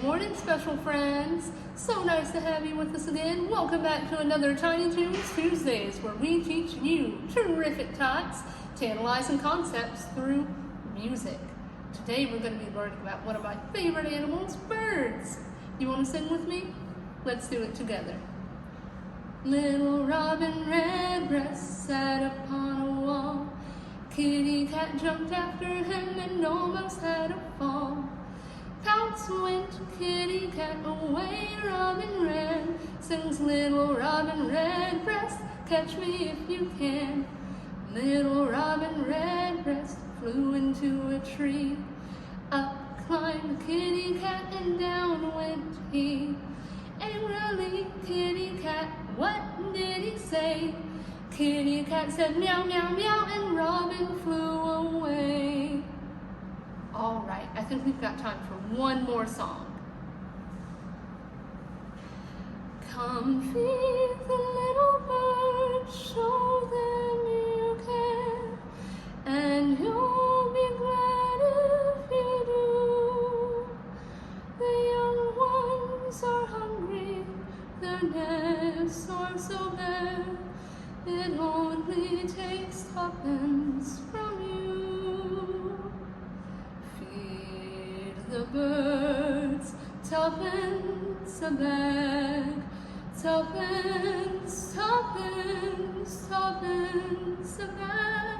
morning, special friends. So nice to have you with us again. Welcome back to another Tiny Toons Tuesdays, where we teach you terrific tots to analyzing concepts through music. Today we're going to be learning about one of my favorite animals, birds. You want to sing with me? Let's do it together. Little Robin Redbreast sat upon a wall. Kitty Cat jumped after him and almost had a fall. Pounce went Kitty Cat, away Robin ran. Sings little Robin Redbreast, catch me if you can. Little Robin Redbreast flew into a tree. Up climbed Kitty Cat and down went he. Angrily Kitty Cat, what did he say? Kitty Cat said meow, meow, meow, and Robin flew away. All right, I think we've got time for one more song. Come feed the little birds, show them you care, and you'll be glad if you do. The young ones are hungry, their nests are so bare, it only takes tuppence from you. Feed the birds, tuppence a bag, tuppence, tuppence, tuppence a bag.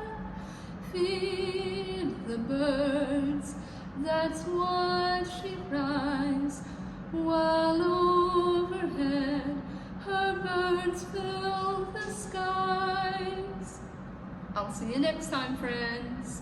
Feed the birds, that's what she cries, while overhead her birds fill the skies. I'll see you next time, friends.